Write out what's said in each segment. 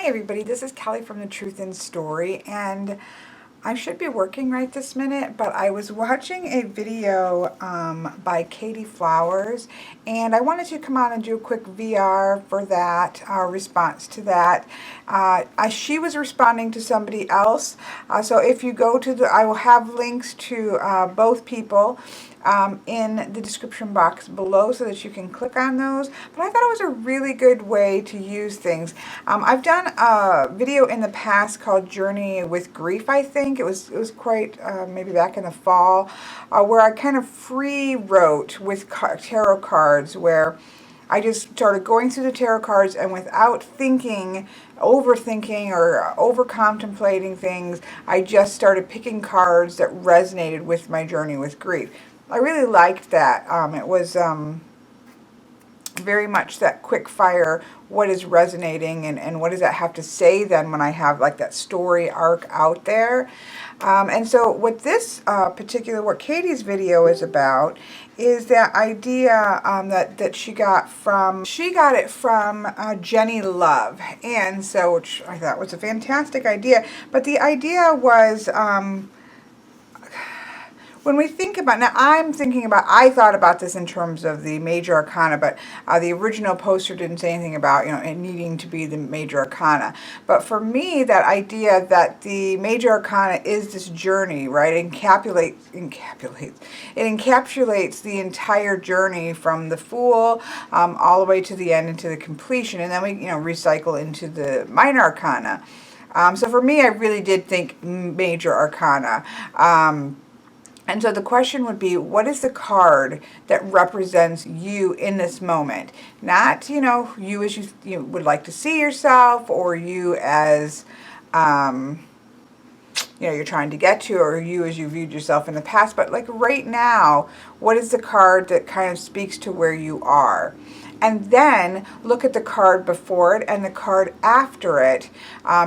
Hi everybody, this is Kelly from The Truth in Story, and I should be working right this minute, but I was watching a video by Katey Flowers, and I wanted to come on and do a quick VR for that, response to that. She was responding to somebody else, so if you go to I will have links to both people in the description box below so that you can click on those. But I thought it was a really good way to use things. I've done a video in the past called Journey with Grief, I think. It was quite maybe back in the fall, where I kind of free wrote with tarot cards, where I just started going through the tarot cards, and without thinking, overthinking, or over contemplating things, I just started picking cards that resonated with my journey with grief. I really liked that. It was very much that quick fire, what is resonating, and what does that have to say then when I have like that story arc out there. And so what this what Katey's video is about is that idea that she got it from Jenny Love. And so, which I thought was a fantastic idea. But the idea was, when we think about, now I thought about this in terms of the major arcana, but the original poster didn't say anything about, it needing to be the major arcana. But for me, that idea that the major arcana is this journey, right? It encapsulates the entire journey from the Fool all the way to the end, into the completion. And then we, recycle into the minor arcana. So for me, I really did think major arcana. And so the question would be, what is the card that represents you in this moment? Not, you as you would like to see yourself, or you as, you're trying to get to, or you as you viewed yourself in the past. But like right now, what is the card that kind of speaks to where you are? And then look at the card before it and the card after it,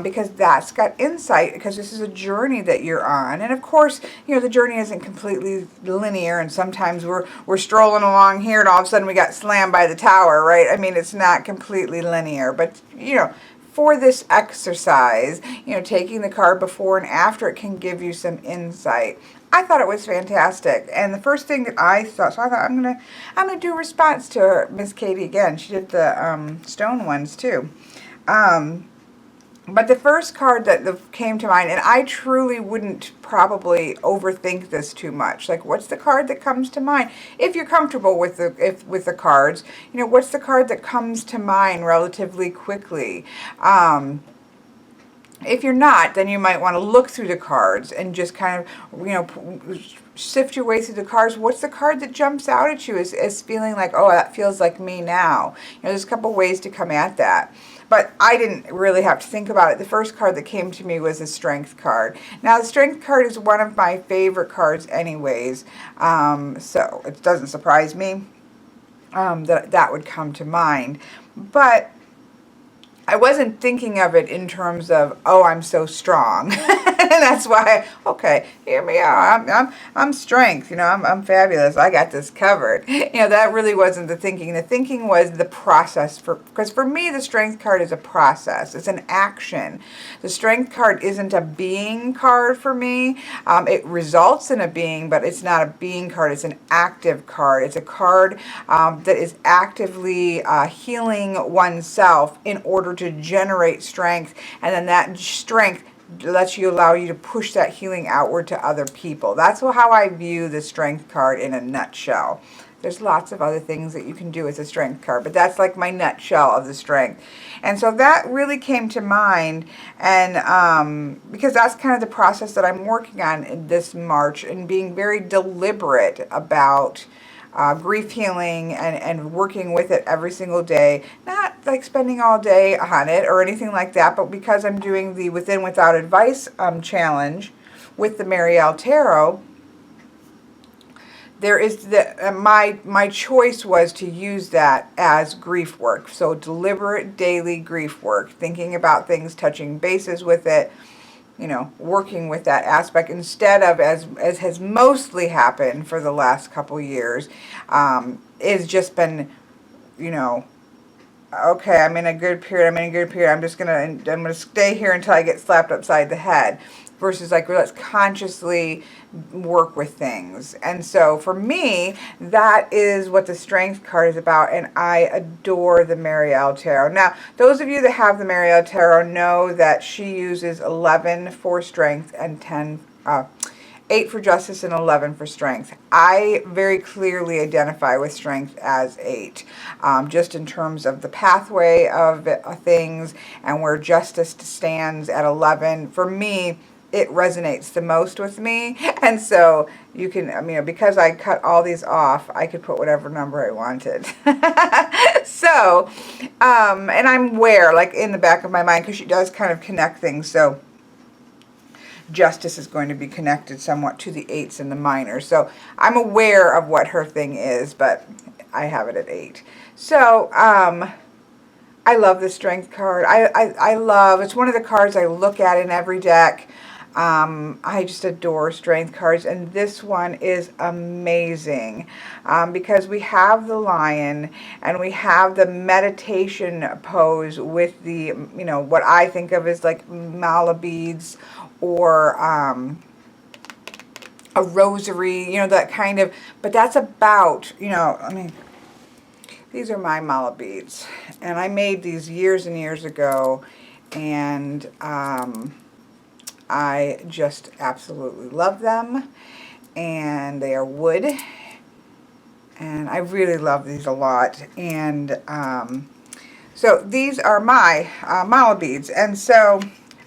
because that's got insight, because this is a journey that you're on. And of course, the journey isn't completely linear, and sometimes we're strolling along here and all of a sudden we got slammed by the tower, right? I mean, it's not completely linear, but for this exercise, taking the card before and after it can give you some insight. I thought it was fantastic, and the first thing that I thought, so I thought I'm gonna do a response to her, Miss Katey again. She did the stone ones too, but the first card that came to mind, and I truly wouldn't probably overthink this too much. Like, what's the card that comes to mind? If you're comfortable with the cards, what's the card that comes to mind relatively quickly? If you're not, then you might want to look through the cards and just kind of, sift your way through the cards. What's the card that jumps out at you as feeling like, oh, that feels like me now? There's a couple ways to come at that. But I didn't really have to think about it. The first card that came to me was the Strength card. Now, the Strength card is one of my favorite cards anyways, so it doesn't surprise me that would come to mind. But I wasn't thinking of it in terms of, oh, I'm so strong. And that's why, okay, hear me out. I'm strength, I'm fabulous. I got this covered. That really wasn't the thinking. The thinking was the process, because for me, the Strength card is a process. It's an action. The Strength card isn't a being card for me. It results in a being, but it's not a being card. It's an active card. It's a card that is actively healing oneself in order to generate strength, and then that strength allow you to push that healing outward to other people. That's how I view the Strength card in a nutshell. There's lots of other things that you can do with the Strength card, but that's like my nutshell of the Strength. And so that really came to mind, and because that's kind of the process that I'm working on in this March, and being very deliberate about grief healing and working with it every single day. Not like spending all day on it or anything like that, but because I'm doing the Within Without Advice challenge with the Marielle Tarot, there is my choice was to use that as grief work. So deliberate daily grief work, thinking about things, touching bases with it, working with that aspect, instead of, as has mostly happened for the last couple years, is just been, okay, I'm in a good period, I'm in a good period, I'm gonna stay here until I get slapped upside the head, versus like, let's consciously work with things. And so for me, that is what the Strength card is about, and I adore the Marielle Tarot. Now, those of you that have the Marielle Tarot know that she uses 11 for Strength and 8 for Justice and 11 for Strength. I very clearly identify with Strength as 8, just in terms of the pathway of things, and where Justice stands at 11. For me, it resonates the most with me. And so you can, I mean, because I cut all these off, I could put whatever number I wanted. So, and I'm aware, like in the back of my mind, because she does kind of connect things. So Justice is going to be connected somewhat to the 8s and the minors. So I'm aware of what her thing is, but I have it at 8. So, I love the Strength card. I love, it's one of the cards I look at in every deck. I just adore Strength cards, and this one is amazing, because we have the lion and we have the meditation pose with the, you know, what I think of as like mala beads, or a rosary, you know, that kind of, but that's about, you know, I mean, these are my mala beads, and I made these years and years ago, and I just absolutely love them, and they are wood, and I really love these a lot. And so these are my mala beads, and so,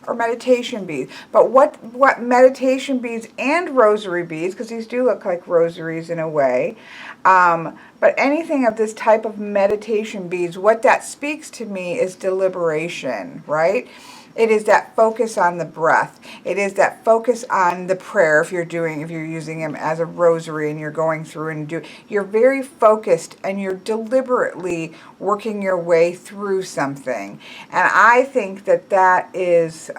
or meditation beads. But what meditation beads and rosary beads, because these do look like rosaries in a way, but anything of this type of meditation beads, what that speaks to me is deliberation, right? It is that focus on the breath. It is that focus on the prayer. If you're using them as a rosary and you're going through and you're very focused, and you're deliberately working your way through something. And I think that that is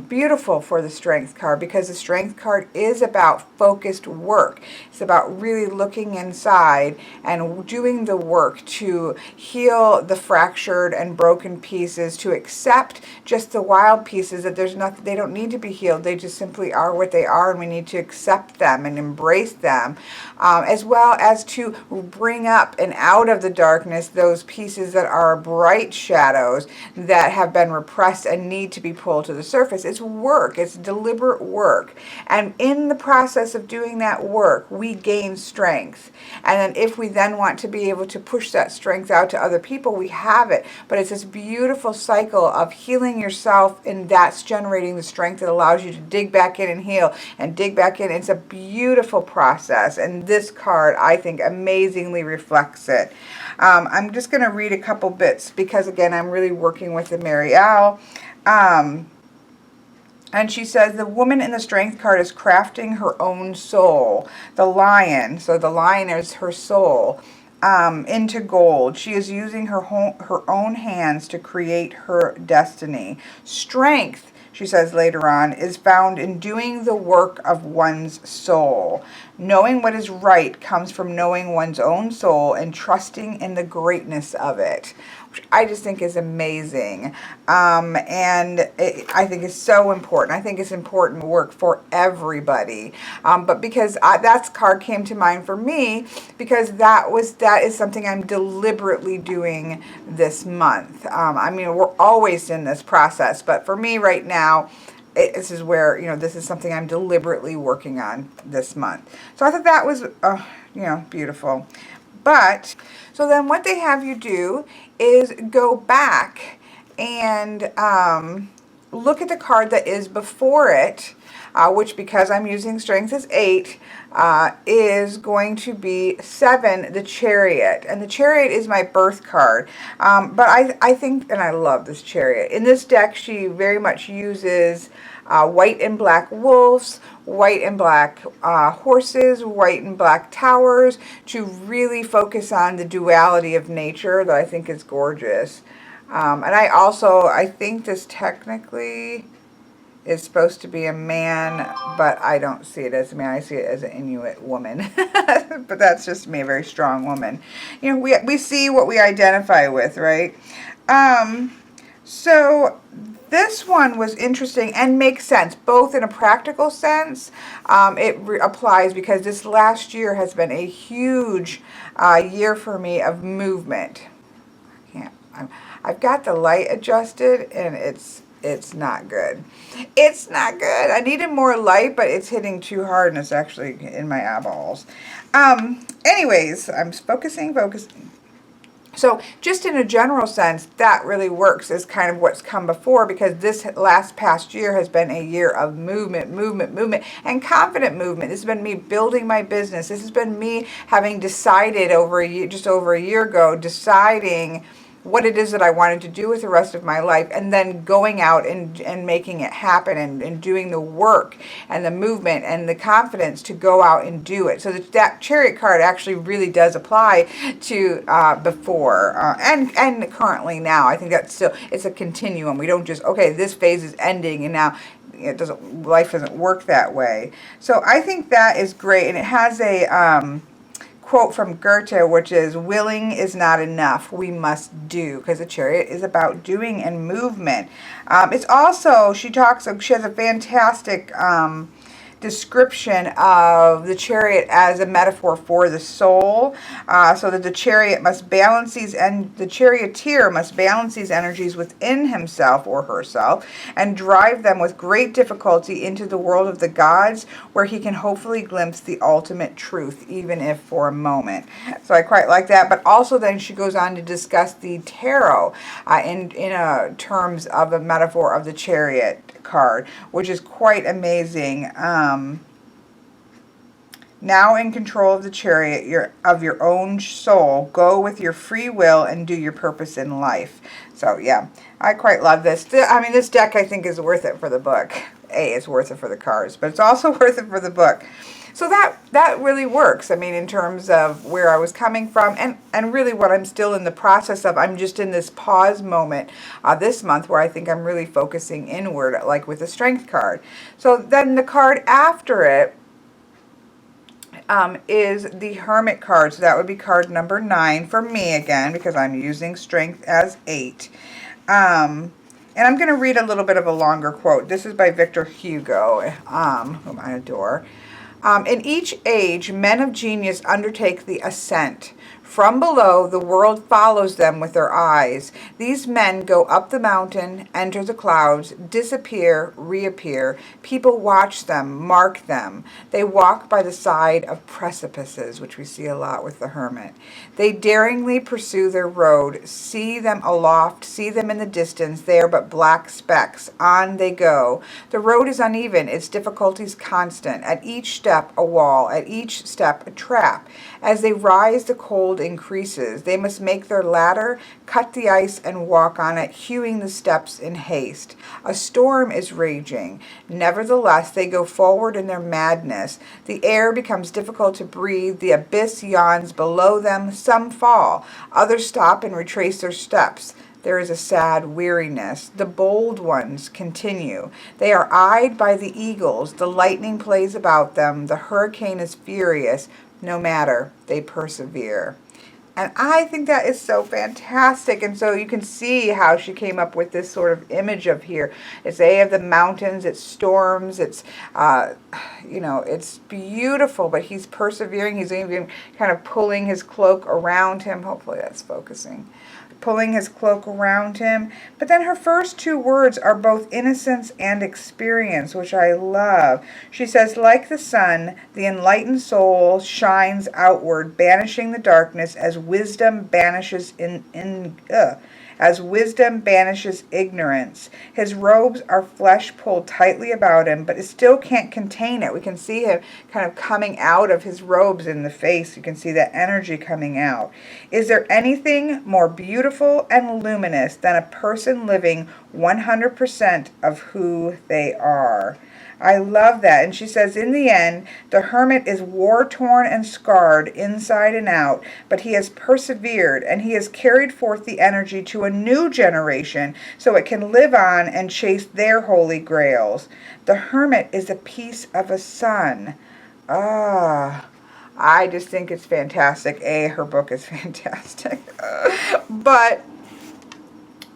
beautiful for the Strength card, because the Strength card is about focused work. It's about really looking inside and doing the work to heal the fractured and broken pieces, to accept just the wild pieces, that there's nothing, they don't need to be healed, they just simply are what they are, and we need to accept them and embrace them, as well as to bring up and out of the darkness those pieces that are bright shadows that have been repressed and need to be pulled to the surface. It's work, it's deliberate work, and in the process of doing that work we gain strength, and then if we then want to be able to push that strength out to other people, we have it. But it's this beautiful cycle of healing yourself, and that's generating the strength that allows you to dig back in and heal and dig back in. It's a beautiful process, and this card, I think, amazingly reflects it. I'm just going to read a couple bits, because again, I'm really working with the Marielle. And she says, the woman in the Strength card is crafting her own soul. The lion, so the lion is her soul, into gold. She is using her own hands to create her destiny. Strength, she says later on, is found in doing the work of one's soul. Knowing what is right comes from knowing one's own soul and trusting in the greatness of it, which I just think is amazing. And I think it's so important. I think it's important work for everybody. But because that card came to mind for me, because that is something I'm deliberately doing this month. I mean, we're always in this process, but for me right now, this is where, you know, this is something I'm deliberately working on this month. So I thought that was, you know, beautiful. But, so then what they have you do is go back and look at the card that is before it, which, because I'm using Strength as 8, is going to be 7, the Chariot. And the Chariot is my birth card. But I think, and I love this Chariot. In this deck, she very much uses white and black wolves, white and black horses, white and black towers, to really focus on the duality of nature, that I think is gorgeous. And I think this technically is supposed to be a man, but I don't see it as a man. I see it as an Inuit woman. But that's just me, a very strong woman. You know, we see what we identify with, right? So this one was interesting and makes sense, both in a practical sense. It applies because this last year has been a huge year for me of movement. I've got the light adjusted and it's not good. It's not good. I needed more light, but it's hitting too hard and it's actually in my eyeballs. Anyways, I'm focusing. So just in a general sense, that really works as kind of what's come before, because this past year has been a year of movement, and confident movement. This has been me building my business. This has been me having decided just over a year ago, deciding what it is that I wanted to do with the rest of my life, and then going out and making it happen, and doing the work and the movement and the confidence to go out and do it. So that Chariot card actually really does apply to before and currently now. I think that's it's a continuum. We don't just, okay, this phase is ending and now life doesn't work that way. So I think that is great, and it has a quote from Goethe, which is, willing is not enough, we must do, because the Chariot is about doing and movement. It's also, she has a fantastic description of the Chariot as a metaphor for the soul, so that the Chariot must balance these, and the charioteer must balance these energies within himself or herself and drive them with great difficulty into the world of the gods, where he can hopefully glimpse the ultimate truth, even if for a moment. So I quite like that. But also then she goes on to discuss the tarot in terms of a metaphor of the Chariot card, which is quite amazing. Now in control of the chariot of your own soul, go with your free will and do your purpose in life. So yeah, I quite love this. I mean, this deck I think is worth it for the book. It's worth it for the cards, but it's also worth it for the book. So that really works. I mean, in terms of where I was coming from, and really what I'm still in the process of. I'm just in this pause moment this month where I think I'm really focusing inward, like with the Strength card. So then the card after it is the Hermit card. So that would be card number 9 for me again, because I'm using Strength as 8. And I'm going to read a little bit of a longer quote. This is by Victor Hugo, whom I adore. In each age, men of genius undertake the ascent. From below, the world follows them with their eyes. These men go up the mountain, enter the clouds, disappear, reappear. People watch them, mark them. They walk by the side of precipices, which we see a lot with the Hermit. They daringly pursue their road, see them aloft, see them in the distance. They are but black specks. On they go. The road is uneven, its difficulties constant. At each step, a wall. At each step, a trap. As they rise, the cold increases. They must make their ladder, cut the ice, and walk on it, hewing the steps in haste. A storm is raging. Nevertheless, they go forward in their madness. The air becomes difficult to breathe. The abyss yawns below them. Some fall. Others stop and retrace their steps. There is a sad weariness. The bold ones continue. They are eyed by the eagles. The lightning plays about them. The hurricane is furious. No matter, they persevere. And I think that is so fantastic. And so you can see how she came up with this sort of image of here. It's of the mountains, it's storms, it's, it's beautiful, but he's persevering. He's even kind of pulling his cloak around him. Hopefully that's focusing. Pulling his cloak around him. But then her first 2 words are both innocence and experience, which I love. She says, like the sun, the enlightened soul shines outward, banishing the darkness as wisdom banishes as wisdom banishes ignorance. His robes are flesh pulled tightly about him, but it still can't contain it. We can see him kind of coming out of his robes in the face. You can see that energy coming out. Is there anything more beautiful and luminous than a person living 100% of who they are? I love that. And she says, in the end, the hermit is war-torn and scarred inside and out, but he has persevered and he has carried forth the energy to a new generation so it can live on and chase their holy grails. The hermit is a piece of a sun. I just think it's fantastic. Her book is fantastic. But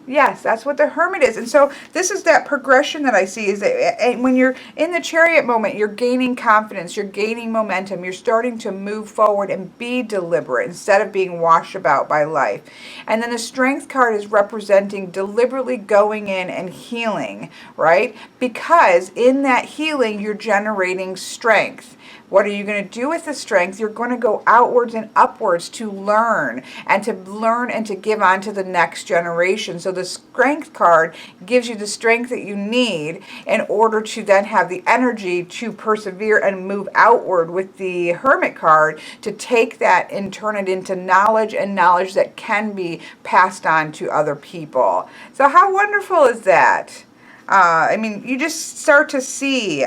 yes, that's what the hermit is. And so this is that progression that I see, is that when you're in the chariot moment, you're gaining confidence, you're gaining momentum, you're starting to move forward and be deliberate instead of being washed about by life. And then the strength card is representing deliberately going in and healing, right? Because in that healing, you're generating strength. What are you going to do with the strength? You're going to go outwards and upwards to learn and to give on to the next generation. So the strength card gives you the strength that you need in order to then have the energy to persevere and move outward, with the hermit card to take that and turn it into knowledge, and knowledge that can be passed on to other people. So how wonderful is that? I mean, you just start to see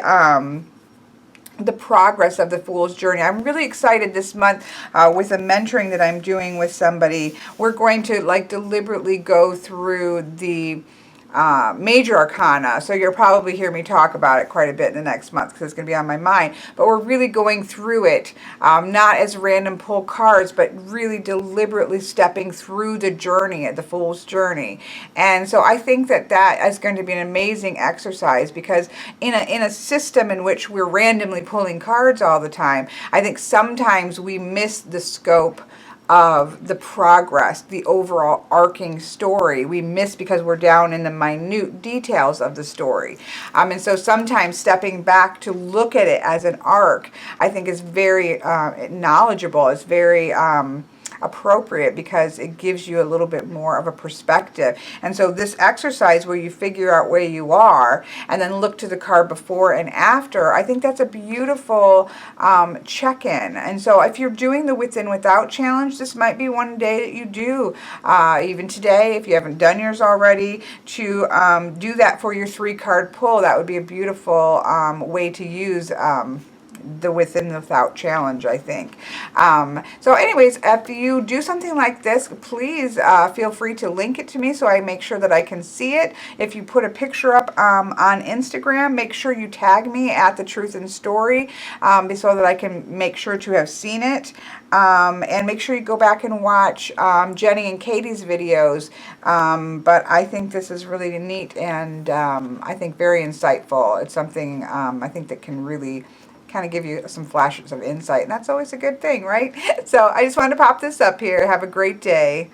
the progress of the Fool's Journey. I'm really excited this month with a mentoring that I'm doing with somebody. We're going to deliberately go through the major arcana. So you'll probably hear me talk about it quite a bit in the next month because it's going to be on my mind. But we're really going through it, not as random pull cards, but really deliberately stepping through the journey, the Fool's Journey. And so I think that that is going to be an amazing exercise, because in a system in which we're randomly pulling cards all the time, I think sometimes we miss the scope of the progress, the overall arcing story. We miss because we're down in the minute details of the story. And so sometimes stepping back to look at it as an arc, I think is very knowledgeable. It's very appropriate, because it gives you a little bit more of a perspective. And so this exercise where you figure out where you are and then look to the card before and after, I think that's a beautiful check-in. And so if you're doing the within without challenge, this might be one day that you do, even today, if you haven't done yours already, to do that for your 3-card pull. That would be a beautiful way to use the within without challenge, I think. So anyways, after you do something like this, please feel free to link it to me so I make sure that I can see it. If you put a picture up on Instagram, make sure you tag me at The Truth and Story, so that I can make sure to have seen it. And make sure you go back and watch Jenny and Katey's videos. But I think this is really neat, and I think very insightful. It's something I think that can really kind of give you some flashes of insight, and that's always a good thing, right? So I just wanted to pop this up here. Have a great day.